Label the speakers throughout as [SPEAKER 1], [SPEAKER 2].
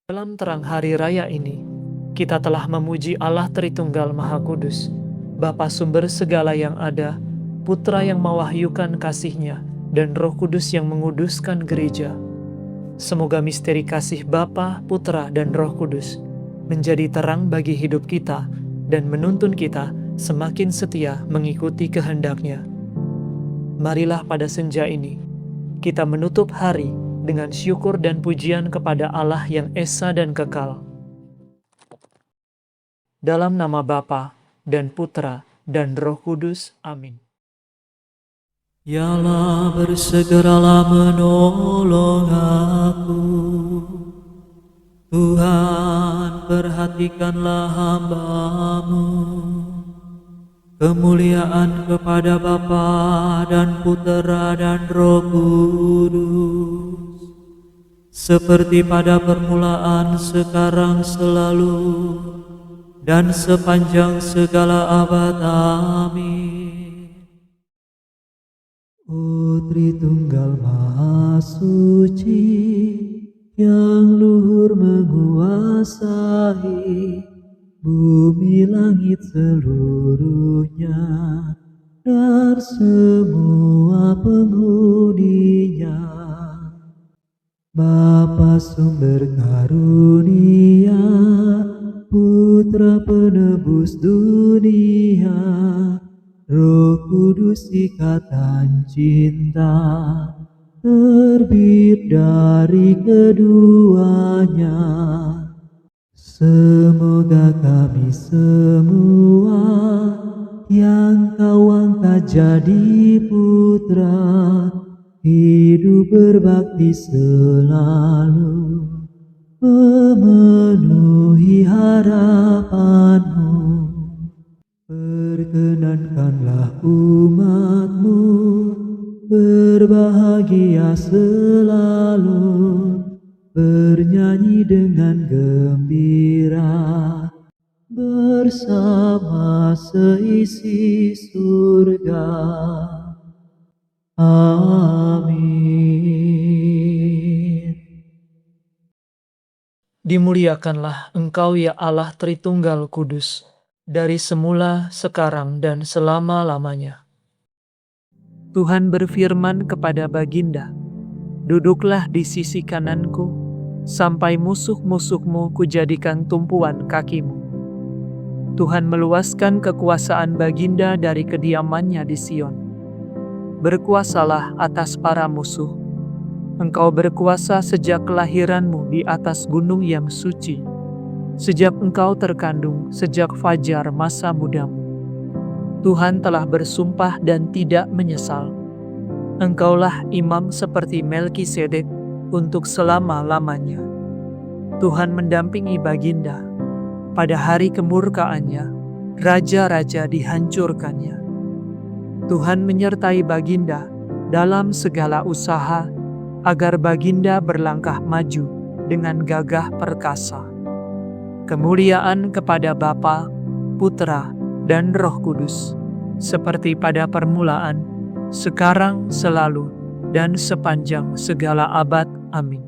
[SPEAKER 1] Dalam terang hari raya ini, kita telah memuji Allah Tritunggal Maha Kudus, Bapa sumber segala yang ada, Putra yang mewahyukan kasih-Nya, dan Roh Kudus yang menguduskan gereja. Semoga misteri kasih Bapa, Putra, dan Roh Kudus menjadi terang bagi hidup kita dan menuntun kita semakin setia mengikuti kehendak-Nya. Marilah pada senja ini, kita menutup hari dengan syukur dan pujian kepada Allah yang esa dan kekal. Dalam nama Bapa dan Putra dan Roh Kudus. Amin.
[SPEAKER 2] Ya Allah, bersegeralah menolong aku. Tuhan, perhatikanlah hamba-Mu. Kemuliaan kepada Bapa dan Putera dan Roh Kudus, seperti pada permulaan, sekarang, selalu, dan sepanjang segala abad. Amin. O Tritunggal Maha Suci, yang luhur menguasai bumi langit seluruhnya dan semua penghuninya, Bapa sumber karunia, Putra penebus dunia, Roh Kudus ikatan cinta, terbit dari keduanya. Semoga kami semua yang Kau angkat jadi putra, hidup berbakti selalu, memenuhi harapan-Mu. Perkenankanlah umat-Mu berbahagia selalu, bernyanyi dengan gembira bersama seisi surga. Amin.
[SPEAKER 1] Dimuliakanlah Engkau ya Allah Tritunggal Kudus, dari semula, sekarang, dan selama-lamanya. Tuhan berfirman kepada Baginda, "Duduklah di sisi kananku, sampai musuh-musuhmu kujadikan tumpuan kakimu." Tuhan meluaskan kekuasaan Baginda dari kediamannya di Sion. Berkuasalah atas para musuh. Engkau berkuasa sejak kelahiranmu di atas gunung yang suci, sejak engkau terkandung, sejak fajar masa mudamu. Tuhan telah bersumpah dan tidak menyesal. Engkaulah imam seperti Melkisedek untuk selama-lamanya. Tuhan mendampingi Baginda. Pada hari kemurkaannya, raja-raja dihancurkannya. Tuhan menyertai Baginda dalam segala usaha, agar Baginda berlangkah maju dengan gagah perkasa. Kemuliaan kepada Bapa, Putra, dan Roh Kudus, seperti pada permulaan, sekarang, selalu, dan sepanjang segala abad. Amin.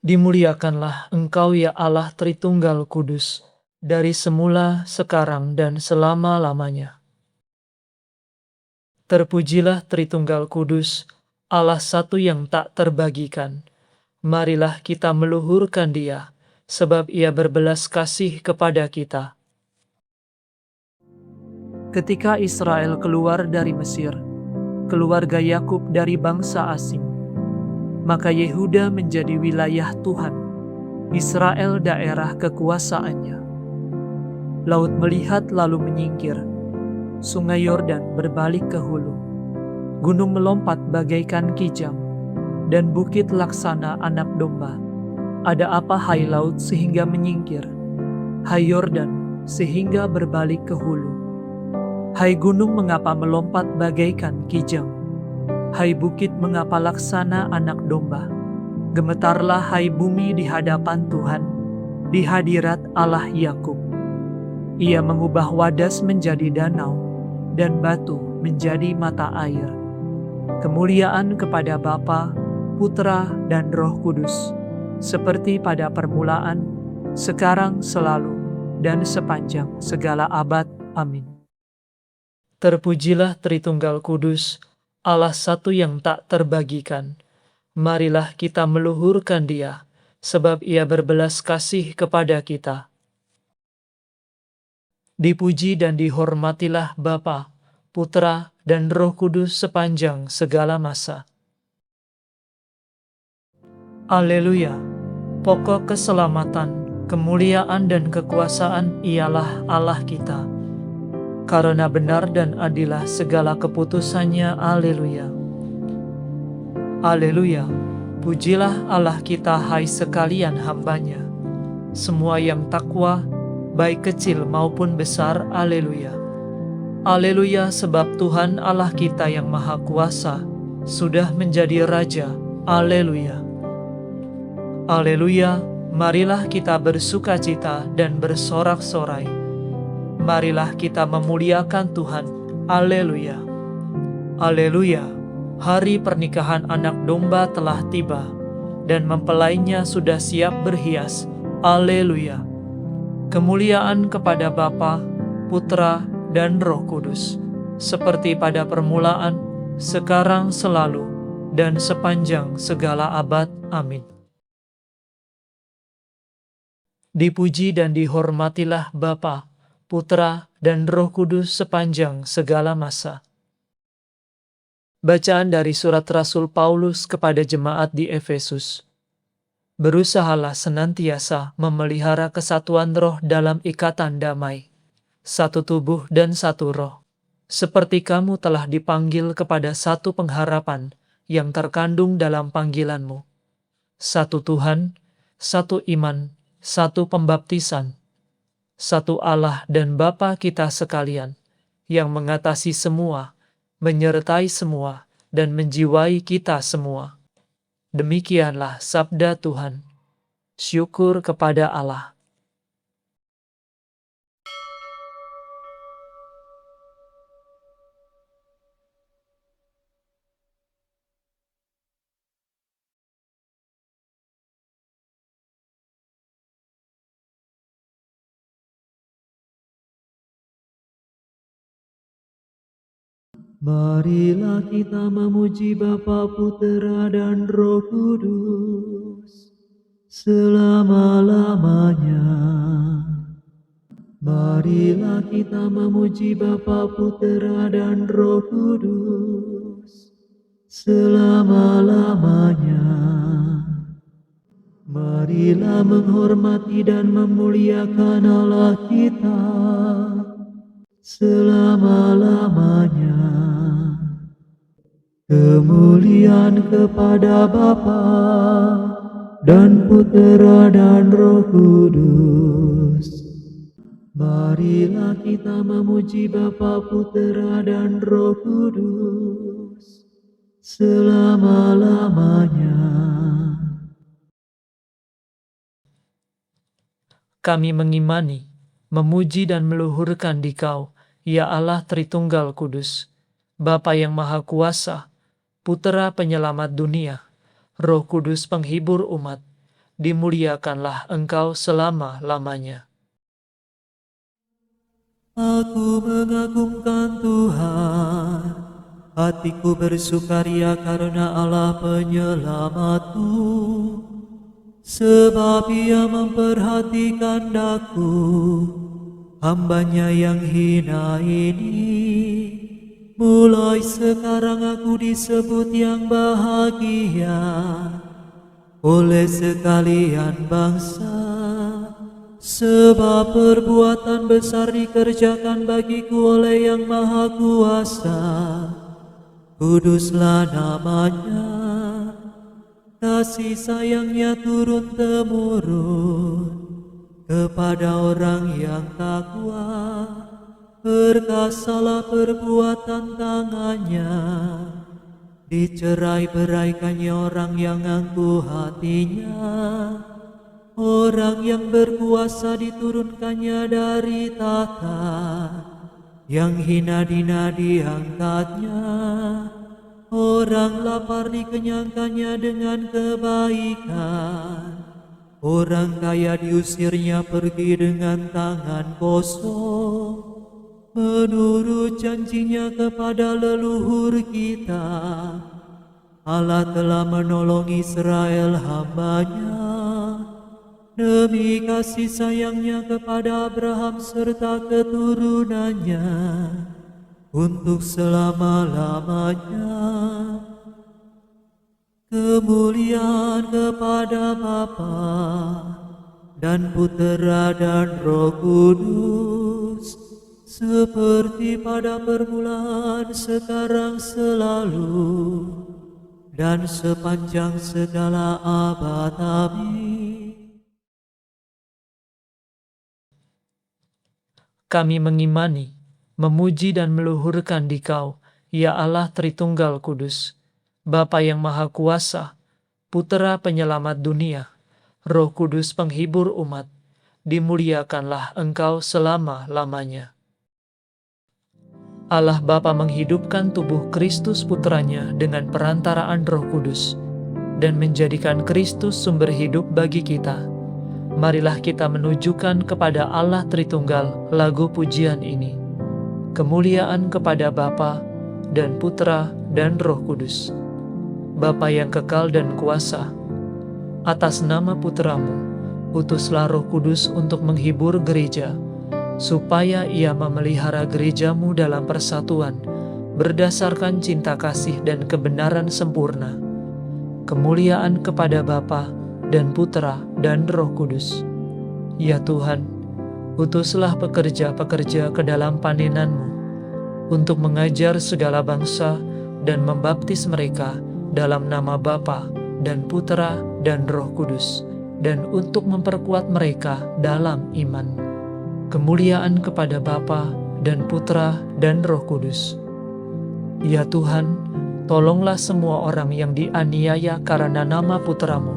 [SPEAKER 1] Dimuliakanlah Engkau ya Allah Tritunggal Kudus, dari semula, sekarang, dan selama-lamanya. Terpujilah Tritunggal Kudus, Allah satu yang tak terbagikan. Marilah kita meluhurkan Dia, sebab Ia berbelas kasih kepada kita. Ketika Israel keluar dari Mesir, keluarga Yakub dari bangsa asing, maka Yehuda menjadi wilayah Tuhan, Israel daerah kekuasaannya. Laut melihat lalu menyingkir, Sungai Yordan berbalik ke hulu, gunung melompat bagaikan kijang, dan bukit laksana anak domba. Ada apa hai laut sehingga menyingkir? Hai Yordan sehingga berbalik ke hulu? Hai gunung, mengapa melompat bagaikan kijang? Hai bukit, mengapa laksana anak domba? Gemetarlah hai bumi di hadapan Tuhan, di hadirat Allah Yakub. Ia mengubah wadas menjadi danau, dan batu menjadi mata air. Kemuliaan kepada Bapa, Putra, dan Roh Kudus, seperti pada permulaan, sekarang, selalu, dan sepanjang segala abad. Amin. Terpujilah Tritunggal Kudus, Allah satu yang tak terbagikan. Marilah kita meluhurkan Dia, sebab Ia berbelas kasih kepada kita. Dipuji dan dihormatilah Bapa, Putra, dan Roh Kudus sepanjang segala masa. Haleluya. Pokok keselamatan, kemuliaan dan kekuasaan ialah Allah kita. Karena benar dan adilah segala keputusannya. Haleluya. Haleluya. Pujilah Allah kita, hai sekalian hamba-Nya, semua yang takwa, baik kecil maupun besar. Haleluya. Haleluya, sebab Tuhan Allah kita yang Maha Kuasa sudah menjadi Raja. Haleluya. Haleluya, marilah kita bersukacita dan bersorak-sorai. Marilah kita memuliakan Tuhan. Haleluya. Haleluya, hari pernikahan anak domba telah tiba, dan mempelainya sudah siap berhias. Haleluya. Kemuliaan kepada Bapa, Putra, dan Roh Kudus, seperti pada permulaan, sekarang, selalu, dan sepanjang segala abad. Amin. Dipuji dan dihormatilah Bapa, Putra, dan Roh Kudus sepanjang segala masa. Bacaan dari surat Rasul Paulus kepada jemaat di Efesus. Berusahalah senantiasa memelihara kesatuan roh dalam ikatan damai, satu tubuh dan satu roh, seperti kamu telah dipanggil kepada satu pengharapan yang terkandung dalam panggilanmu. Satu Tuhan, satu iman, satu pembaptisan, satu Allah dan Bapa kita sekalian, yang mengatasi semua, menyertai semua, dan menjiwai kita semua. Demikianlah sabda Tuhan. Syukur kepada Allah.
[SPEAKER 2] Marilah kita memuji Bapa, Putera, dan Roh Kudus selama-lamanya. Marilah kita memuji Bapa, Putera, dan Roh Kudus selama-lamanya. Marilah menghormati dan memuliakan Allah kita selama-lamanya. Kemuliaan kepada Bapa dan Putera dan Roh Kudus. Marilah kita memuji Bapa, Putera, dan Roh Kudus selama-lamanya.
[SPEAKER 1] Kami mengimani, memuji dan meluhurkan Dikau, ya Allah Tritunggal Kudus, Bapa yang Maha Kuasa, Putera penyelamat dunia, Roh Kudus penghibur umat, dimuliakanlah Engkau selama-lamanya.
[SPEAKER 2] Aku mengagungkan Tuhan, hatiku bersukaria karena Allah penyelamatku, sebab Ia memperhatikan daku, hamba-Nya yang hina ini. Mulai sekarang aku disebut yang bahagia oleh sekalian bangsa, sebab perbuatan besar dikerjakan bagiku oleh Yang Maha Kuasa. Kuduslah namanya, kasih sayangnya turun-temurun kepada orang yang takwa. Perkasalah perbuatan tangannya, dicerai-beraikannya orang yang angkuh hatinya. Orang yang berkuasa diturunkannya dari tahta, yang hina-dina diangkatnya. Orang lapar dikenyangkannya dengan kebaikan, Orang kaya diusirnya pergi dengan tangan kosong, menurut janjinya kepada leluhur kita. Allah telah menolong Israel hamba-Nya demi kasih sayangnya kepada Abraham serta keturunannya untuk selama-lamanya. Kemuliaan kepada Bapa dan Putera dan Roh Kudus, seperti pada permulaan, sekarang, selalu, dan sepanjang segala abad. Amin.
[SPEAKER 1] Kami mengimani, memuji dan meluhurkan Dikau, ya Allah Tritunggal Kudus, Bapa yang Maha Kuasa, Putera Penyelamat dunia, Roh Kudus penghibur umat, dimuliakanlah Engkau selama-lamanya. Allah Bapa menghidupkan tubuh Kristus Putranya dengan perantaraan Roh Kudus, dan menjadikan Kristus sumber hidup bagi kita. Marilah kita menunjukkan kepada Allah Tritunggal lagu pujian ini. Kemuliaan kepada Bapa dan Putra dan Roh Kudus. Bapa yang kekal dan kuasa, atas nama Putramu, utuslah Roh Kudus untuk menghibur gereja, supaya ia memelihara gerejamu dalam persatuan, berdasarkan cinta kasih dan kebenaran sempurna. Kemuliaan kepada Bapa dan Putra dan Roh Kudus. Ya Tuhan, utuslah pekerja-pekerja ke dalam panenan-Mu, untuk mengajar segala bangsa dan membaptis mereka dalam nama Bapa dan Putera dan Roh Kudus, dan untuk memperkuat mereka dalam iman. Kemuliaan kepada Bapa dan Putra dan Roh Kudus. Ya Tuhan, tolonglah semua orang yang dianiaya karena nama Putramu,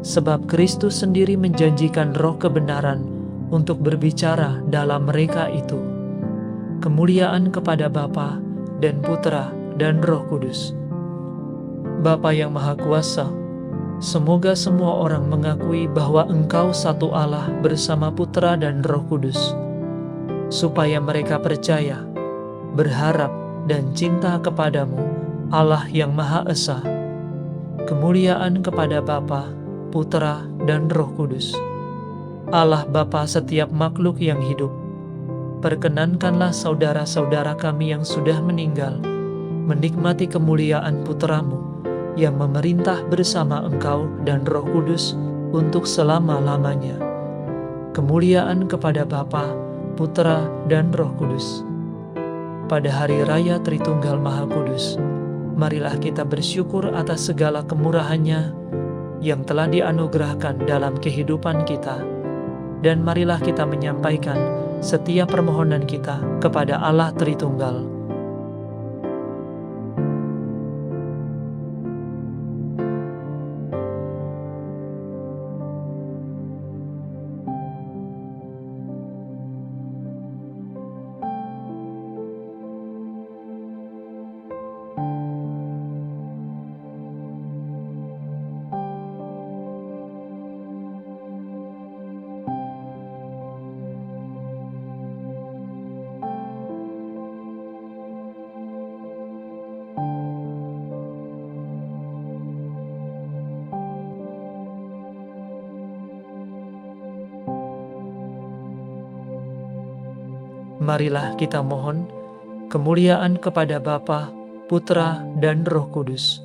[SPEAKER 1] sebab Kristus sendiri menjanjikan roh kebenaran untuk berbicara dalam mereka itu. Kemuliaan kepada Bapa dan Putra dan Roh Kudus. Bapa yang Maha Kuasa, semoga semua orang mengakui bahwa Engkau satu Allah bersama Putra dan Roh Kudus, supaya mereka percaya, berharap, dan cinta kepadamu, Allah yang Maha Esa. Kemuliaan kepada Bapa, Putra, dan Roh Kudus. Allah Bapa setiap makhluk yang hidup, perkenankanlah saudara-saudara kami yang sudah meninggal menikmati kemuliaan Putramu yang memerintah bersama Engkau dan Roh Kudus untuk selama-lamanya. Kemuliaan kepada Bapa, Putra, dan Roh Kudus. Pada hari raya Tritunggal Maha Kudus, marilah kita bersyukur atas segala kemurahan-Nya yang telah dianugerahkan dalam kehidupan kita, dan marilah kita menyampaikan setiap permohonan kita kepada Allah Tritunggal. Marilah kita mohon kemuliaan kepada Bapa, Putra, dan Roh Kudus.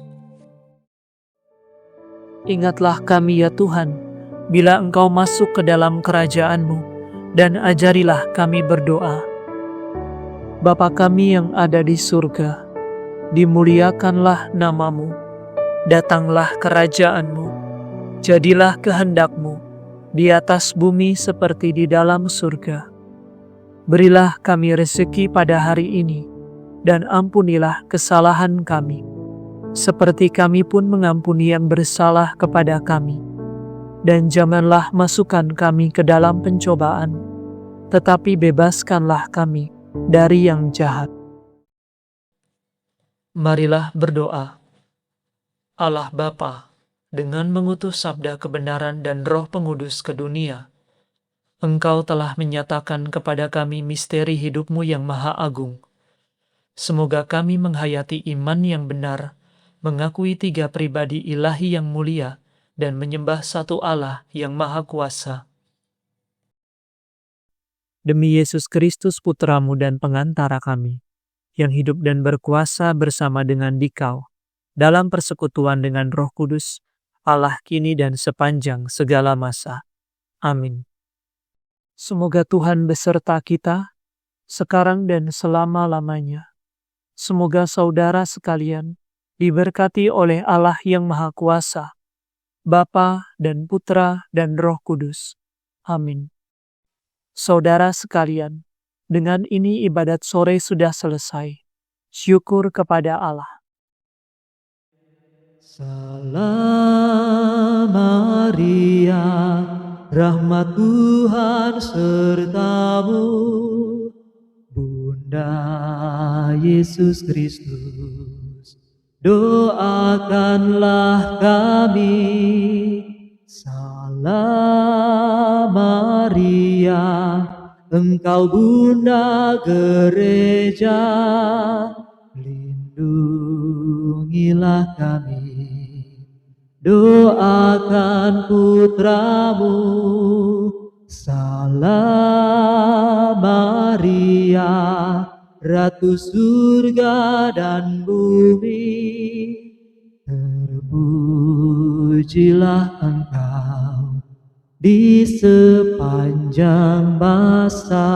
[SPEAKER 1] Ingatlah kami ya Tuhan, bila Engkau masuk ke dalam kerajaan-Mu, dan ajarilah kami berdoa. Bapa kami yang ada di surga, dimuliakanlah nama-Mu, datanglah kerajaan-Mu, jadilah kehendak-Mu, di atas bumi seperti di dalam surga. Berilah kami rezeki pada hari ini, dan ampunilah kesalahan kami, seperti kami pun mengampuni yang bersalah kepada kami. Dan janganlah masukkan kami ke dalam pencobaan, tetapi bebaskanlah kami dari yang jahat. Marilah berdoa. Allah Bapa, dengan mengutus sabda kebenaran dan Roh Pengudus ke dunia, Engkau telah menyatakan kepada kami misteri hidup-Mu yang maha agung. Semoga kami menghayati iman yang benar, mengakui 3 pribadi ilahi yang mulia, dan menyembah satu Allah yang maha kuasa. Demi Yesus Kristus Putra-Mu dan pengantara kami, yang hidup dan berkuasa bersama dengan Dikau, dalam persekutuan dengan Roh Kudus, Allah kini dan sepanjang segala masa. Amin. Semoga Tuhan beserta kita, sekarang dan selama-lamanya. Semoga saudara sekalian diberkati oleh Allah yang Maha Kuasa, Bapa dan Putra dan Roh Kudus. Amin. Saudara sekalian, dengan ini ibadat sore sudah selesai. Syukur kepada Allah.
[SPEAKER 2] Salam Maria, rahmat Tuhan sertamu, Bunda Yesus Kristus, doakanlah kami. Salam Maria, Engkau Bunda Gereja, lindungilah kami. Doakan putramu. Salam Maria, Ratu surga dan bumi, terpujilah Engkau di sepanjang masa.